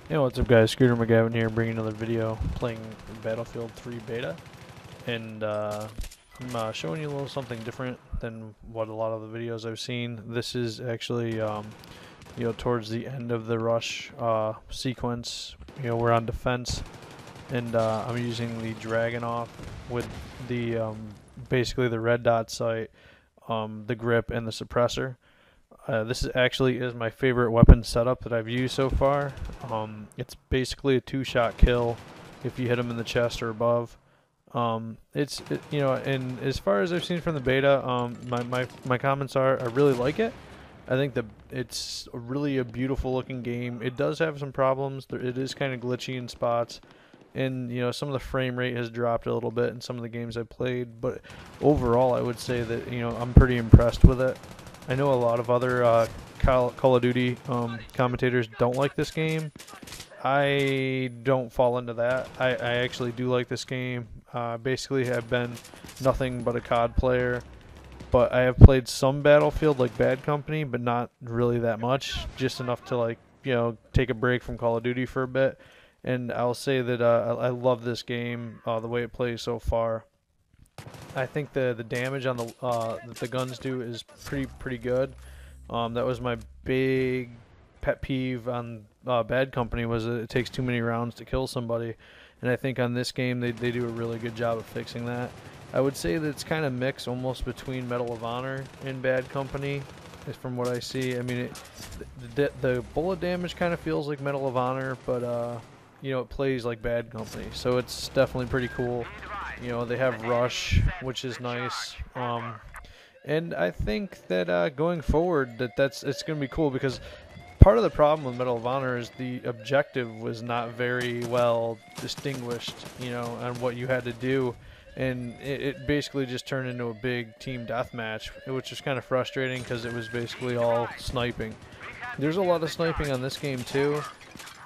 Hey, what's up guys, Scooter McGavin here, bringing another video playing Battlefield 3 Beta, and I'm showing you a little something different than what a lot of the videos I've seen. This is actually, towards the end of the rush sequence. We're on defense, and I'm using the Dragonov with the, basically the red dot sight, the grip, and the suppressor. This is my favorite weapon setup that I've used so far. It's basically a two-shot kill if you hit them in the chest or above. And as far as I've seen from the beta, my comments are I really like it. I think that it's really a beautiful looking game. It does have some problems. It is kind of glitchy in spots, and some of the frame rate has dropped a little bit in some of the games I've played. But overall, I would say that I'm pretty impressed with it. I know a lot of other Call of Duty commentators don't like this game. I don't fall into that. I actually do like this game. Basically, have been nothing but a COD player, but I have played some Battlefield like Bad Company, but not really that much. Just enough to take a break from Call of Duty for a bit. And I'll say that I love this game, the way it plays so far. I think the damage on that the guns do is pretty good. That was my big pet peeve on Bad Company, was that it takes too many rounds to kill somebody, and I think on this game they do a really good job of fixing that. I would say that it's kind of mixed, almost between Medal of Honor and Bad Company, from what I see. I mean, the bullet damage kind of feels like Medal of Honor, but it plays like Bad Company, so it's definitely pretty cool. They have Rush, which is nice. And I think that going forward, it's going to be cool, because part of the problem with Medal of Honor is the objective was not very well distinguished, on what you had to do. And it basically just turned into a big team deathmatch, which was kind of frustrating because it was basically all sniping. There's a lot of sniping on this game too,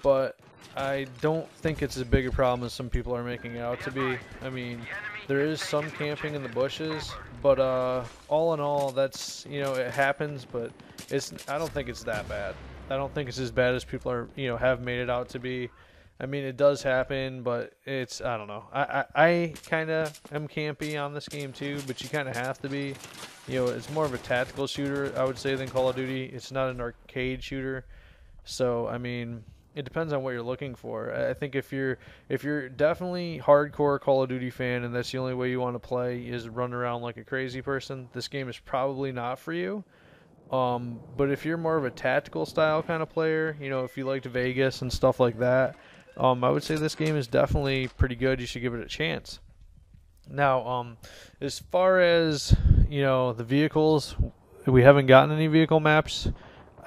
but I don't think it's as big a problem as some people are making it out to be. I mean, there is some camping in the bushes, but all in all, that's, it happens, but I don't think it's that bad. I don't think it's as bad as people are, have made it out to be. I mean, it does happen, but I don't know. I kind of am campy on this game too, but you kind of have to be. It's more of a tactical shooter, I would say, than Call of Duty. It's not an arcade shooter. So, I mean, it depends on what you're looking for. I think if you're definitely hardcore Call of Duty fan, and that's the only way you want to play is run around like a crazy person, this game is probably not for you. But if you're more of a tactical style kind of player, if you liked Vegas and stuff like that, I would say this game is definitely pretty good. You should give it a chance. Now, as far as the vehicles, we haven't gotten any vehicle maps.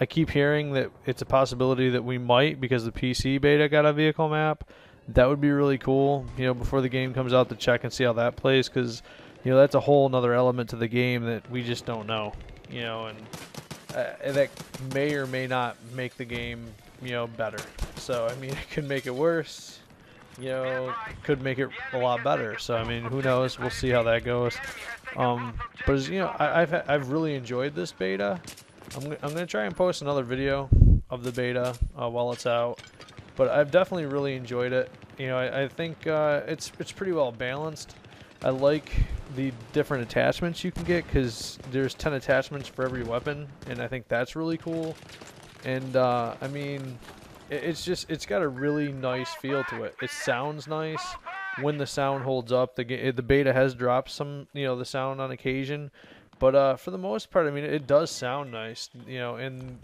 I keep hearing that it's a possibility that we might, because the PC beta got a vehicle map. That would be really cool, before the game comes out, to check and see how that plays, because, that's a whole nother element to the game that we just don't know, and that may or may not make the game, better. So, I mean, it could make it worse, could make it a lot better. So, I mean, who knows? We'll see how that goes. But as I've really enjoyed this beta. I'm gonna try and post another video of the beta while it's out, but I've definitely really enjoyed it. I think it's pretty well balanced. I like the different attachments you can get, because there's 10 attachments for every weapon, and I think that's really cool. And I mean, it's got a really nice feel to it. It sounds nice when the sound holds up. The beta has dropped some, the sound on occasion. But for the most part, I mean, it does sound nice, and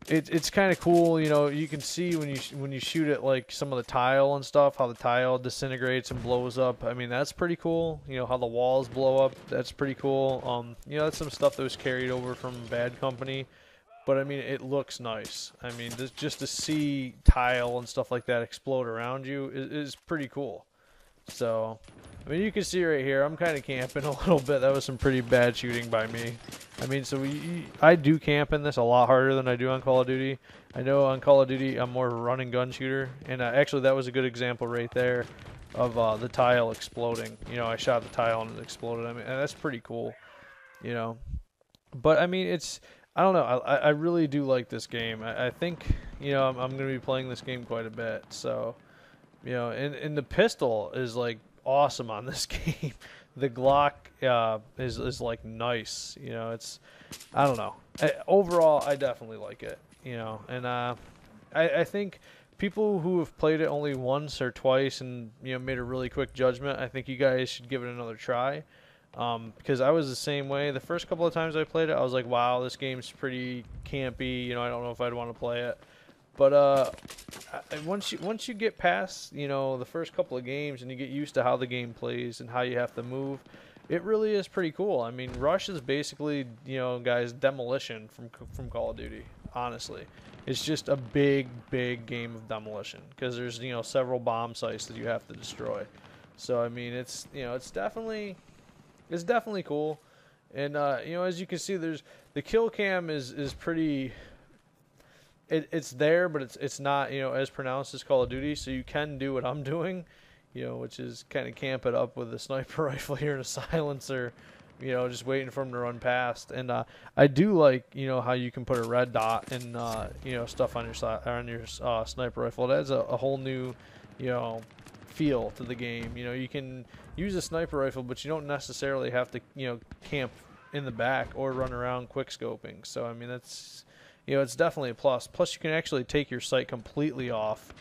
it's kind of cool. You can see when you shoot at like some of the tile and stuff, how the tile disintegrates and blows up. I mean, that's pretty cool. How the walls blow up, that's pretty cool. That's some stuff that was carried over from Bad Company, but I mean, it looks nice. I mean, just to see tile and stuff like that explode around you is pretty cool. So, I mean, you can see right here, I'm kind of camping a little bit. That was some pretty bad shooting by me. I mean, so I do camp in this a lot harder than I do on Call of Duty. I know on Call of Duty, I'm more of a run and gun shooter. And actually, that was a good example right there of the tile exploding. I shot the tile and it exploded. I mean, and that's pretty cool, But, I mean, I don't know. I really do like this game. I think, I'm going to be playing this game quite a bit. So, and the pistol is like awesome on this game. The Glock is like nice. I don't know. Overall, I definitely like it. And I think people who have played it only once or twice and made a really quick judgment, I think you guys should give it another try. Because I was the same way. The first couple of times I played it, I was like, wow, this game's pretty campy. I don't know if I'd want to play it. But once you get past, the first couple of games and you get used to how the game plays and how you have to move, it really is pretty cool. I mean, Rush is basically, guys, demolition from Call of Duty, honestly. It's just a big, big game of demolition because there's, several bomb sites that you have to destroy. So, I mean, it's definitely cool. And, as you can see, the kill cam is pretty... It's there, but it's not, as pronounced as Call of Duty, so you can do what I'm doing, which is kind of camp it up with a sniper rifle here and a silencer, just waiting for them to run past. And I do like, how you can put a red dot and, stuff on your sniper rifle. It adds a whole new, feel to the game. You can use a sniper rifle, but you don't necessarily have to, camp in the back or run around quick scoping. So, I mean, that's... it's definitely a plus. Plus, you can actually take your sight completely off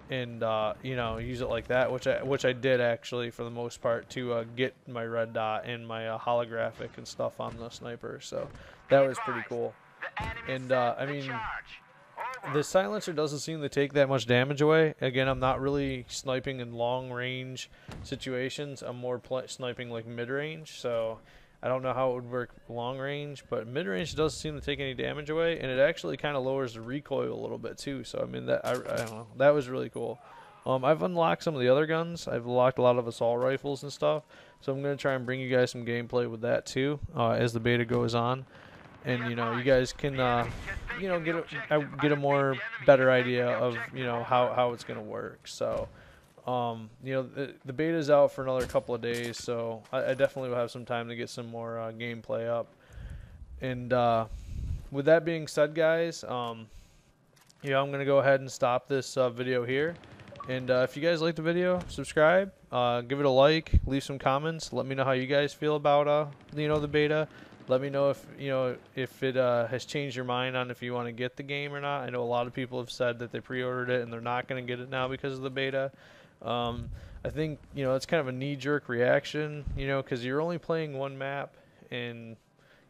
and, use it like that, which I did actually for the most part to get my red dot and my holographic and stuff on the sniper. So that was pretty cool. And, I mean, the silencer doesn't seem to take that much damage away. Again, I'm not really sniping in long-range situations. I'm more sniping like mid-range, so... I don't know how it would work long range, but mid range doesn't seem to take any damage away, and it actually kind of lowers the recoil a little bit too. So I mean, I don't know, that was really cool. I've unlocked some of the other guns. I've unlocked a lot of assault rifles and stuff. So I'm gonna try and bring you guys some gameplay with that too as the beta goes on, and you guys can get a more better idea of how it's gonna work. So. The beta is out for another couple of days, so I definitely will have some time to get some more gameplay up. And with that being said, guys, I'm going to go ahead and stop this video here. And if you guys like the video, subscribe, give it a like, leave some comments, let me know how you guys feel about the beta. Let me know if it has changed your mind on if you want to get the game or not. I know a lot of people have said that they pre-ordered it and they're not going to get it now because of the beta. I think, it's kind of a knee-jerk reaction, because you're only playing one map, and,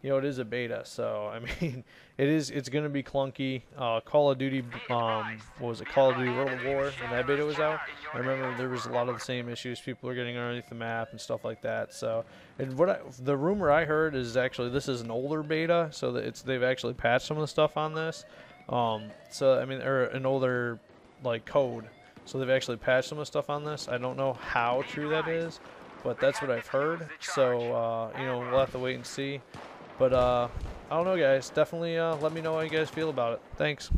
it is a beta, so, I mean, it's going to be clunky. Call of Duty, what was it, Call of Duty World of War, when that beta was out, I remember there was a lot of the same issues. People were getting underneath the map and stuff like that, so, and the rumor I heard is actually this is an older beta, so that they've actually patched some of the stuff on this, so, I mean, or an older, like, code. So they've actually patched some of the stuff on this. I don't know how true that is, but that's what I've heard. So, we'll have to wait and see. But, I don't know, guys. Definitely let me know how you guys feel about it. Thanks.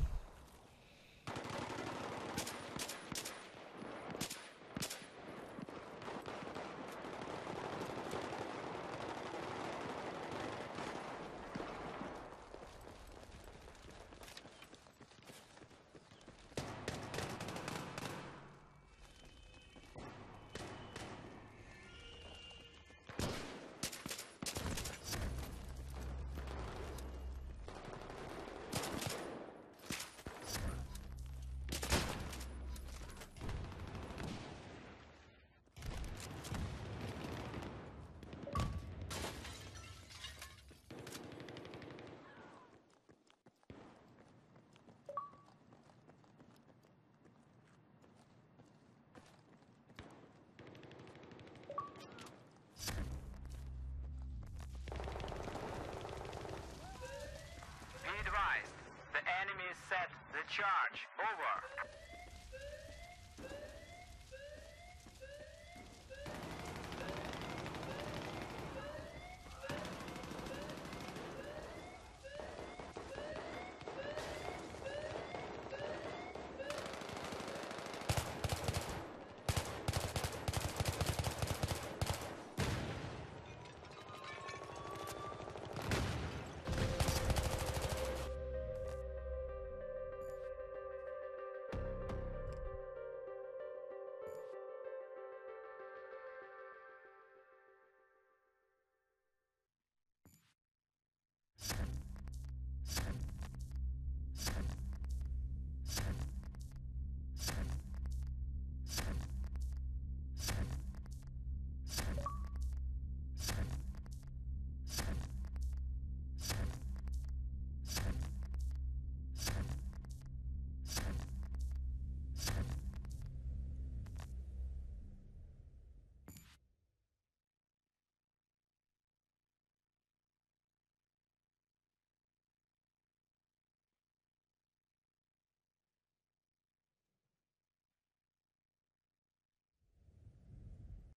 Be advised, the enemy set the charge. Over.